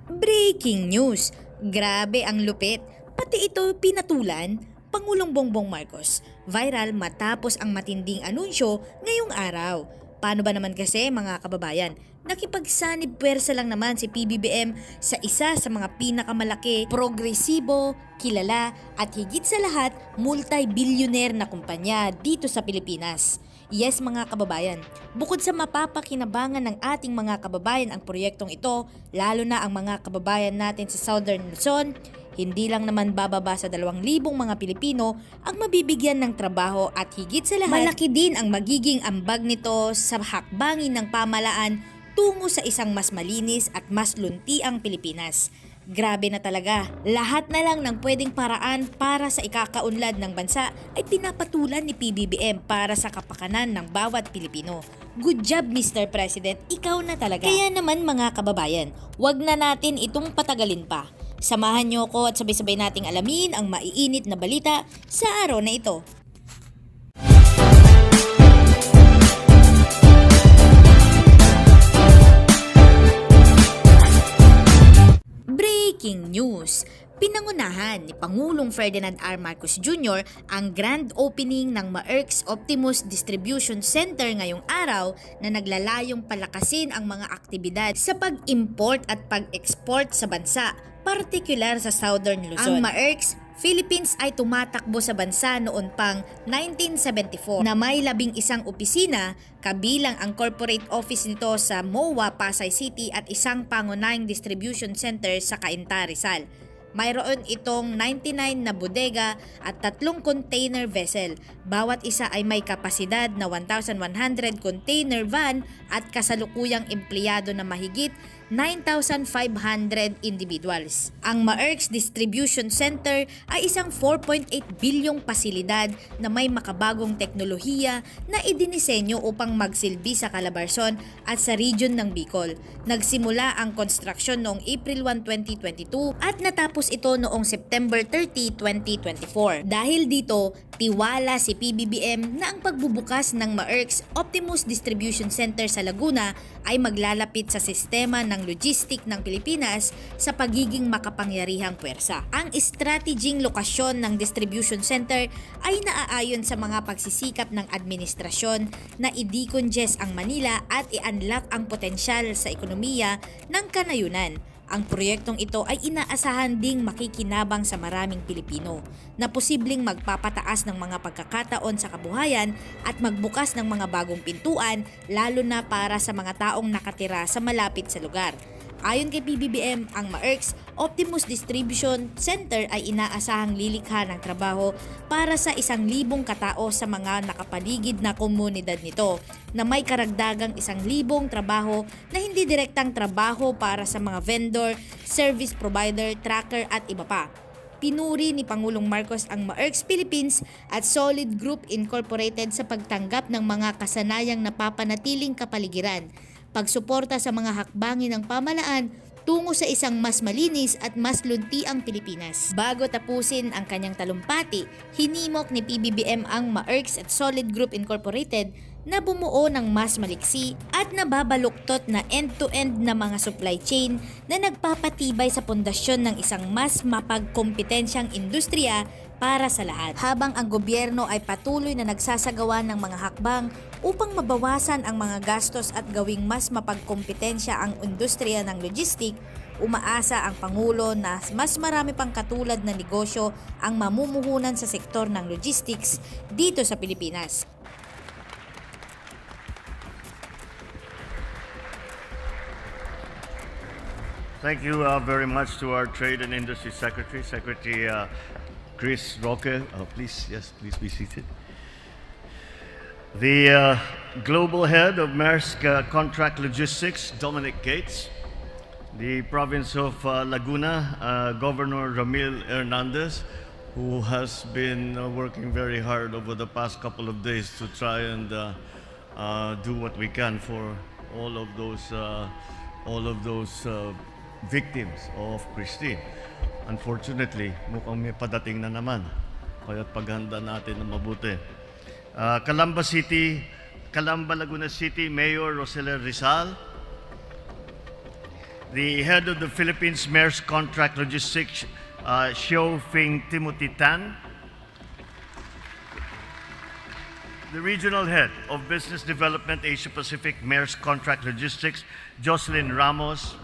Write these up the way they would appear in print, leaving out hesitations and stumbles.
Breaking news! Grabe ang lupit. Pati ito pinatulan, Pangulong Bongbong Marcos. Viral matapos ang matinding anunsyo ngayong araw. Paano ba naman kasi mga kababayan? Nakipag-Sanib Pwersa lang naman si Pbbm sa isa sa mga pinakamalaki, progresibo, kilala at higit sa lahat multi-billionaire na kumpanya dito sa Pilipinas. Yes mga kababayan, bukod sa mapapakinabangan ng ating mga kababayan ang proyektong ito, lalo na ang mga kababayan natin sa Southern Luzon, hindi lang naman bababa sa 2,000 mga Pilipino ang mabibigyan ng trabaho at higit sa lahat, malaki din ang magiging ambag nito sa hakbangin ng pamalaan tungo sa isang mas malinis at mas luntiang Pilipinas. Grabe na talaga. Lahat na lang ng pwedeng paraan para sa ikakaunlad ng bansa ay pinapatulan ni PBBM para sa kapakanan ng bawat Pilipino. Good job Mr. President, ikaw na talaga. Kaya naman mga kababayan, wag na natin itong patagalin pa. Samahan niyo ko at sabay-sabay nating alamin ang maiinit na balita sa araw na ito. Breaking news! Pinangunahan ni Pangulong Ferdinand R. Marcos Jr. ang grand opening ng Maersk Optimus Distribution Center ngayong araw na naglalayong palakasin ang mga aktibidad sa pag-import at pag-export sa bansa, partikular sa Southern Luzon. Ang Maersk Philippines ay tumatakbo sa bansa noon pang 1974 na may 11 opisina, kabilang ang corporate office nito sa MOA Pasay City at isang pangunahing distribution center sa Cainta, Rizal. Mayroon itong 99 na bodega at 3 container vessel. Bawat isa ay may kapasidad na 1,100 container van at kasalukuyang empleyado na mahigit 9,500 individuals. Ang Maersk Distribution Center ay isang 4.8 bilyong pasilidad na may makabagong teknolohiya na idinisenyo upang magsilbi sa Calabarzon at sa region ng Bicol. Nagsimula ang construction noong April 1, 2022 at natapos ito noong September 30, 2024. Dahil dito, tiwala si PBBM na ang pagbubukas ng Maersk Optimus Distribution Center sa Laguna ay maglalapit sa sistema ng logistic ng Pilipinas sa pagiging makapangyarihang puwersa. Ang strategyeng lokasyon ng distribution center ay naaayon sa mga pagsisikap ng administrasyon na i-decongest ang Manila at i-unlock ang potensyal sa ekonomiya ng kanayunan. Ang proyektong ito ay inaasahan ding makikinabang sa maraming Pilipino na posibleng magpapataas ng mga pagkakataon sa kabuhayan at magbukas ng mga bagong pintuan lalo na para sa mga taong nakatira sa malapit sa lugar. Ayon kay PBBM, ang Maersk Optimus Distribution Center ay inaasahang lilikha ng trabaho para sa 1,000 katao sa mga nakapaligid na komunidad nito na may karagdagang 1,000 trabaho na hindi direktang trabaho para sa mga vendor, service provider, tracker at iba pa. Pinuri ni Pangulong Marcos ang Maersk Philippines at Solid Group Incorporated sa pagtanggap ng mga kasanayang napapanatiling kapaligiran, pagsuporta sa mga hakbangin ng pamalaan tungo sa isang mas malinis at mas luntiang Pilipinas. Bago tapusin ang kanyang talumpati, hinimok ni PBBM ang Maersk at Solid Group Incorporated na bumuo ng mas maliksi at nababaluktot na end-to-end na mga supply chain na nagpapatibay sa pundasyon ng isang mas mapagkompetensyang industriya para sa lahat. Habang ang gobyerno ay patuloy na nagsasagawa ng mga hakbang upang mabawasan ang mga gastos at gawing mas mapagkompetensya ang industriya ng logistic, umaasa ang Pangulo na mas marami pang katulad na negosyo ang mamumuhunan sa sektor ng logistics dito sa Pilipinas. Thank you very much to our Trade and Industry Secretary, Secretary Chris Roque. Please be seated. The Global Head of Maersk Contract Logistics, Dominic Gates. The Province of Laguna, Governor Ramil Hernandez, who has been working very hard over the past couple of days to try and do what we can for all of those victims of Christine. Unfortunately, mukhang may padating na naman. Kaya't paghanda natin na mabuti. Calamba, Laguna City, Mayor Roseler Rizal. the head of the Philippines Mayor's Contract Logistics, Xiao Fing Timothy Tan, the regional head of Business Development Asia Pacific Mayor's Contract Logistics, Jocelyn Ramos,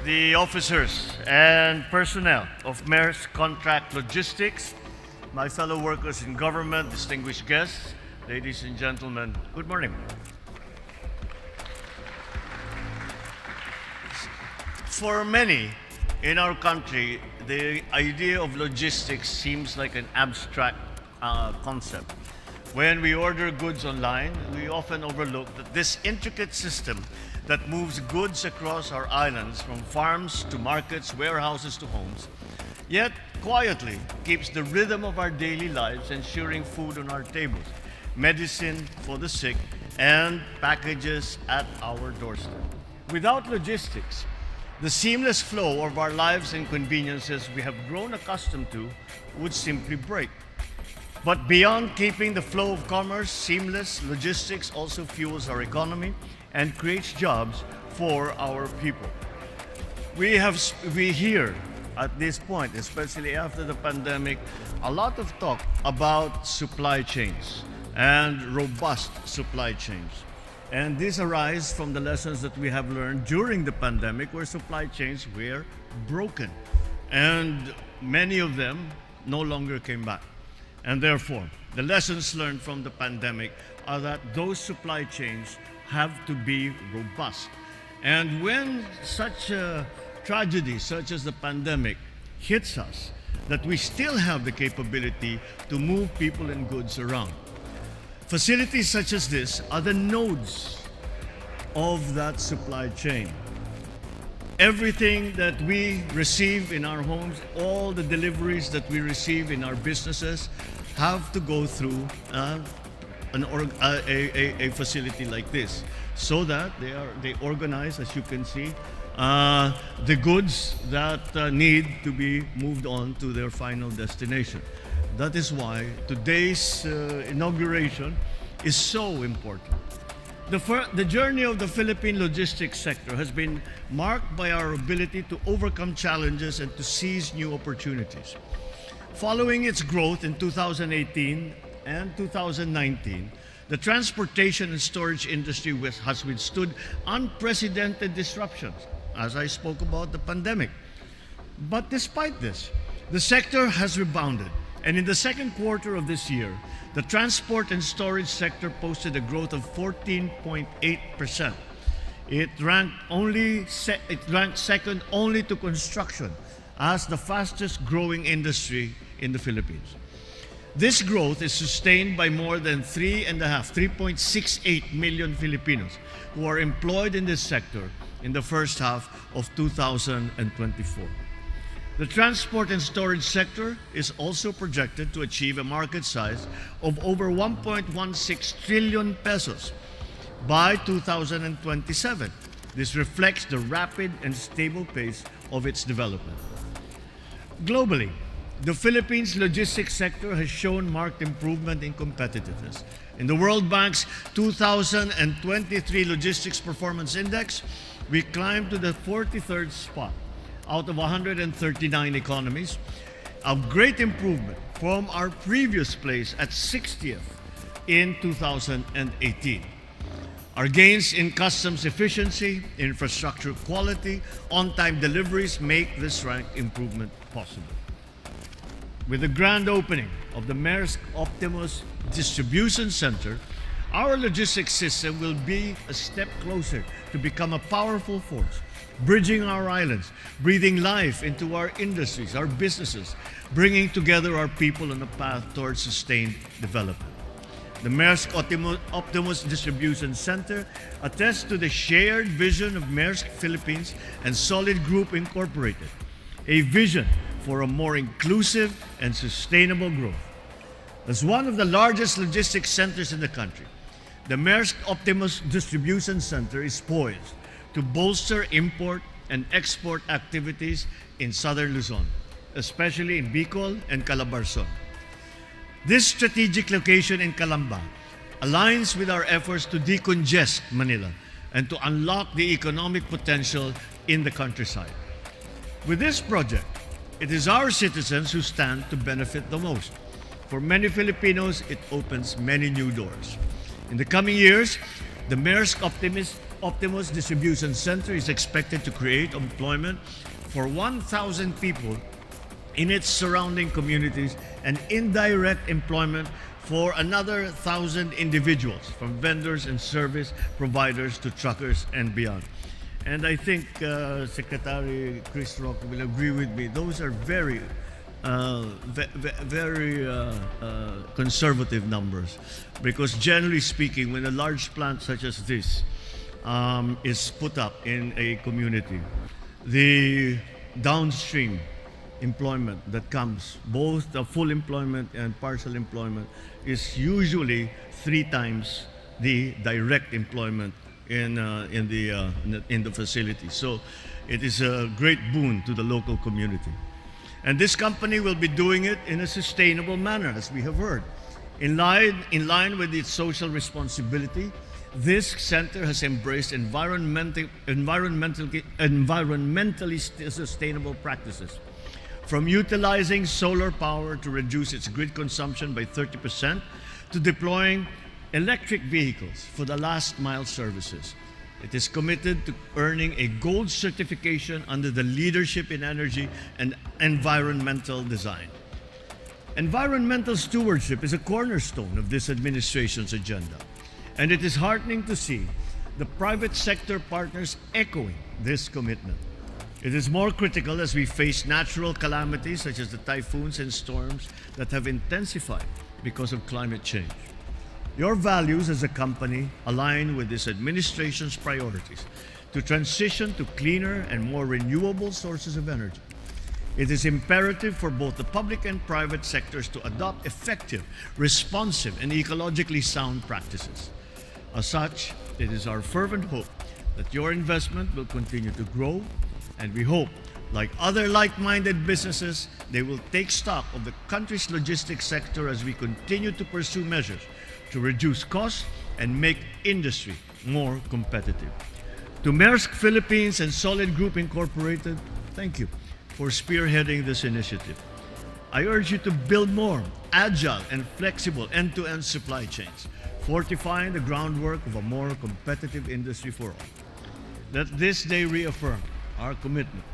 the officers and personnel of Mayor's Contract Logistics, my fellow workers in government, distinguished guests, ladies and gentlemen, good morning. For many in our country, the idea of logistics seems like an abstract concept. When we order goods online, we often overlook that this intricate system that moves goods across our islands from farms to markets, warehouses to homes, yet quietly keeps the rhythm of our daily lives, ensuring food on our tables, medicine for the sick, and packages at our doorstep. Without logistics, the seamless flow of our lives and conveniences we have grown accustomed to would simply break. But beyond keeping the flow of commerce seamless, logistics also fuels our economy and creates jobs for our people. We hear at this point, especially after the pandemic, a lot of talk about supply chains and robust supply chains. And this arises from the lessons that we have learned during the pandemic, where supply chains were broken and many of them no longer came back. And therefore, the lessons learned from the pandemic are that those supply chains have to be robust. And when such a tragedy, such as the pandemic, hits us, that we still have the capability to move people and goods around. Facilities such as this are the nodes of that supply chain. Everything that we receive in our homes, all the deliveries that we receive in our businesses have to go through a facility like this, so that they organize, as you can see, the goods that need to be moved on to their final destination. That is why today's inauguration is so important. The journey of the Philippine logistics sector has been marked by our ability to overcome challenges and to seize new opportunities. Following its growth in 2018 and 2019, the transportation and storage industry has withstood unprecedented disruptions, as I spoke about the pandemic. But despite this, the sector has rebounded. And in the second quarter of this year, the transport and storage sector posted a growth of 14.8%. It ranked second only to construction as the fastest growing industry in the Philippines. This growth is sustained by more than 3.68 million Filipinos who are employed in this sector in the first half of 2024. The transport and storage sector is also projected to achieve a market size of over 1.16 trillion pesos by 2027. This reflects the rapid and stable pace of its development. Globally, the Philippines logistics sector has shown marked improvement in competitiveness. In the World Bank's 2023 Logistics Performance Index, we climbed to the 43rd spot out of 139 economies, a great improvement from our previous place at 60th in 2018. Our gains in customs efficiency, infrastructure quality, on-time deliveries make this rank improvement possible. With the grand opening of the Maersk Optimus Distribution Center, our logistics system will be a step closer to become a powerful force, bridging our islands, breathing life into our industries, our businesses, bringing together our people on a path towards sustained development. The Maersk Optimus Distribution Center attests to the shared vision of Maersk Philippines and Solid Group Incorporated, a vision for a more inclusive and sustainable growth. As one of the largest logistics centers in the country, the Maersk Optimus Distribution Center is poised to bolster import and export activities in southern Luzon, especially in Bicol and Calabarzon. This strategic location in Calamba aligns with our efforts to decongest Manila and to unlock the economic potential in the countryside. With this project, it is our citizens who stand to benefit the most. For many Filipinos, it opens many new doors. In the coming years, the Maersk Optimus Distribution Center is expected to create employment for 1,000 people in its surrounding communities and indirect employment for another 1,000 individuals, from vendors and service providers to truckers and beyond. And I think Secretary Chris Roque will agree with me. Those are very conservative numbers, because generally speaking, when a large plant such as this is put up in a community, the downstream employment that comes, both the full employment and partial employment, is usually 3 times the direct employment in the facility. So it is a great boon to the local community. And this company will be doing it in a sustainable manner, as we have heard. In line with its social responsibility, this center has embraced environmentally sustainable practices, from utilizing solar power to reduce its grid consumption by 30% to deploying electric vehicles for the last mile services. It is committed to earning a gold certification under the Leadership in Energy and Environmental Design. Environmental stewardship is a cornerstone of this administration's agenda, and it is heartening to see the private sector partners echoing this commitment. It is more critical as we face natural calamities such as the typhoons and storms that have intensified because of climate change. Your values as a company align with this administration's priorities to transition to cleaner and more renewable sources of energy. It is imperative for both the public and private sectors to adopt effective, responsive, and ecologically sound practices. As such, it is our fervent hope that your investment will continue to grow, and we hope, like other like-minded businesses, they will take stock of the country's logistics sector as we continue to pursue measures to reduce costs and make industry more competitive. To Maersk Philippines and Solid Group Incorporated, thank you for spearheading this initiative. I urge you to build more agile and flexible end-to-end supply chains, fortifying the groundwork of a more competitive industry for all. Let this day reaffirm our commitment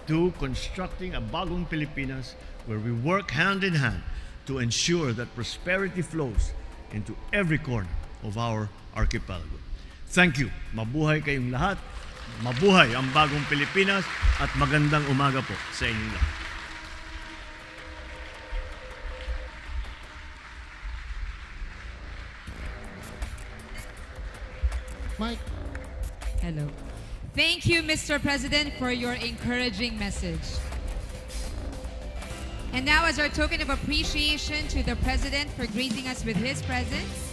to constructing a bagong Pilipinas where we work hand in hand to ensure that prosperity flows into every corner of our archipelago. Thank you. Mabuhay kayong lahat. Mabuhay ang bagong Pilipinas at magandang umaga po sa inyong lahat. Mike. Hello. Thank you, Mr. President, for your encouraging message. And now, as our token of appreciation to the President for gracing us with his presence,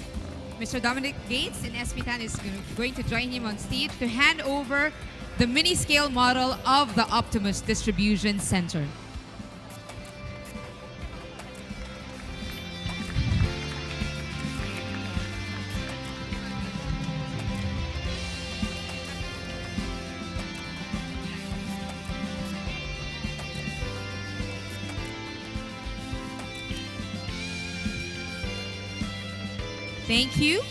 Mr. Dominic Gates in Espitan is going to join him on stage to hand over the mini-scale model of the Optimus Distribution Center. Thank you.